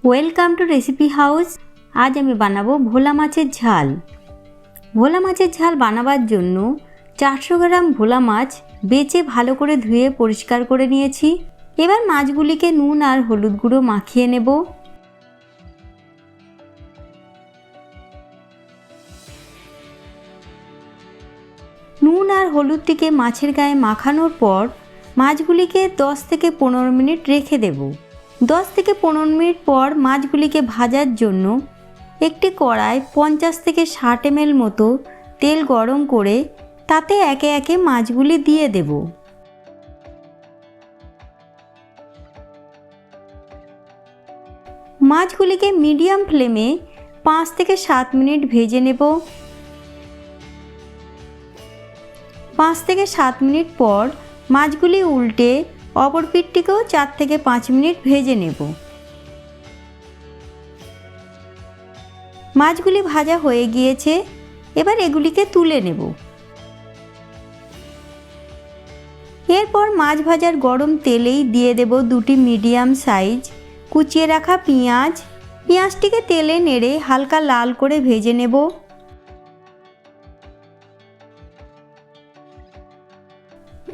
Welcome to recipe house. আজ আমি বানাবো ভোলা মাছের ঝাল। ভোলা মাছের ঝাল বানাবার জন্য 400 গ্রাম ভোলা মাছ বেছে ভালো করে ধুয়ে পরিষ্কার করে নিয়েছি। এবার মাছগুলিকে নুন আর হলুদ গুঁড়ো মাখিয়ে নেব। নুন আর হলুদটিকে মাছের গায়ে মাখানোর পর মাছগুলিকে 10 থেকে 15 মিনিট রেখে দেব। 10 থেকে 15 মিনিট পর মাছগুলিকে ভাজার জন্য একটি কড়ায় 50 থেকে 60 ml মতো তেল গরম করে তাতে একে একে মাছগুলি দিয়ে দেব। মাছগুলিকে মিডিয়াম ফ্লেমে 5 থেকে 7 মিনিট ভেজে নেব। 5 থেকে 7 মিনিট পর মাছগুলি উল্টে অপর পিঠটিকেও 4 থেকে 5 মিনিট ভেজে নেব। মাছগুলি ভাজা হয়ে গিয়েছে, এবার এগুলিকে তুলে নেব। এরপর মাছ ভাজার গরম তেলেই দিয়ে দেব 2টি মিডিয়াম সাইজ কুচিয়ে রাখা পেঁয়াজ। পেঁয়াজটিকে তেলে নেড়ে হালকা লাল করে ভেজে নেব।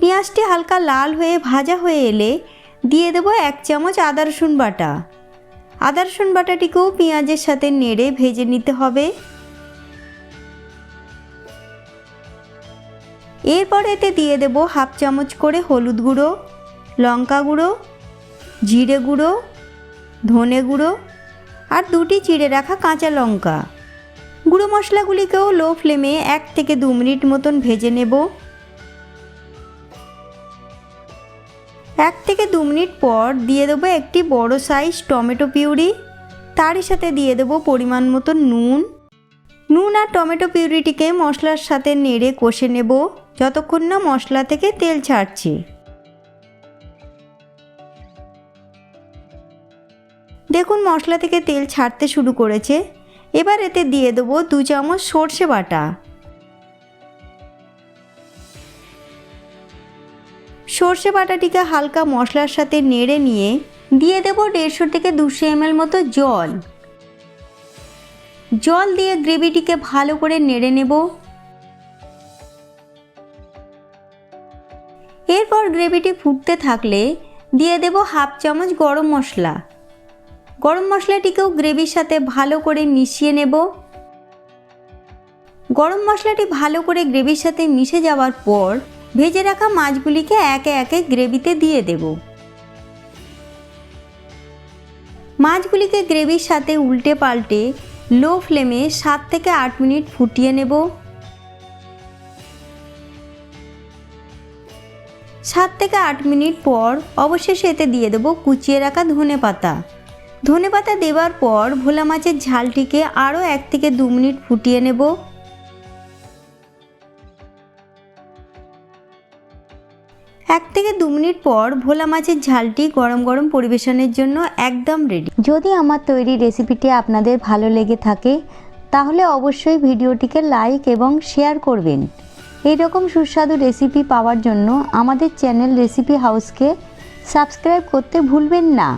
পেঁয়াজটি হালকা লাল হয়ে ভাজা হয়ে এলে দিয়ে দেব 1 চামচ আদা রসুন বাটা। আদা রসুন বাটাটিকেও পেঁয়াজের সাথে নেড়ে ভেজে নিতে হবে। এরপর এতে দিয়ে দেব 1/2 চামচ করে হলুদ গুঁড়ো, লঙ্কা গুঁড়ো, জিরে গুঁড়ো, ধনে গুঁড়ো আর 2টি চিড়ে রাখা কাঁচা লঙ্কা। গুঁড়ো মশলাগুলিকেও লো ফ্লেমে 1 থেকে 2 মিনিট মতন ভেজে নেব। 1 থেকে 2 মিনিট পর দিয়ে দেবো একটি বড় সাইজ টমেটো পিউরি। তারই সাথে দিয়ে দেবো পরিমাণ মতো নুন আর টমেটো পিউরিটিকে মশলার সাথে নেড়ে কষে নেব যতক্ষণ না মশলা থেকে তেল ছাড়ছে। দেখুন মশলা থেকে তেল ছাড়তে শুরু করেছে। এবার এতে দিয়ে দেবো 2 চামচ সর্ষে বাটা। সর্ষে বাটাটিকে হালকা মশলার সাথে নেড়ে নিয়ে দিয়ে দেব 150 থেকে 200 ml মতো জল দিয়ে গ্রেভিটিকে ভালো করে নেড়ে নেব। এরপর গ্রেভিটি ফুটতে থাকলে দিয়ে দেব 1/2 চামচ গরম মশলা। গরম মশলাটিকেও গ্রেভির সাথে ভালো করে মিশিয়ে নেব। গরম মশলাটি ভালো করে গ্রেভির সাথে মিশে যাওয়ার পর ভেজে রাখা মাছগুলিকে একে একে গ্রেভিতে দিয়ে দেব। মাছগুলিকে গ্রেভির সাথে উল্টে পাল্টে লো ফ্লেমে 7 থেকে 8 মিনিট ফুটিয়ে নেব। 7 থেকে 8 মিনিট পর অবশেষে এতে দিয়ে দেব কুচিয়ে রাখা ধনেপাতা। ধনেপাতা দেওয়ার পর ভোলা মাছের ঝালটিকে আরও 1 থেকে 2 মিনিট ফুটিয়ে নেব। 1 থেকে 2 মিনিট পর ভোলা মাছের ঝালটি গরম গরম পরিবেশনের জন্য একদম রেডি। যদি আমার তৈরি রেসিপিটি আপনাদের ভালো লেগে থাকে তাহলে অবশ্যই ভিডিওটিকে লাইক এবং শেয়ার করবেন। এই রকম সুস্বাদু রেসিপি পাওয়ার জন্য আমাদের চ্যানেল রেসিপি হাউসকে সাবস্ক্রাইব করতে ভুলবেন না।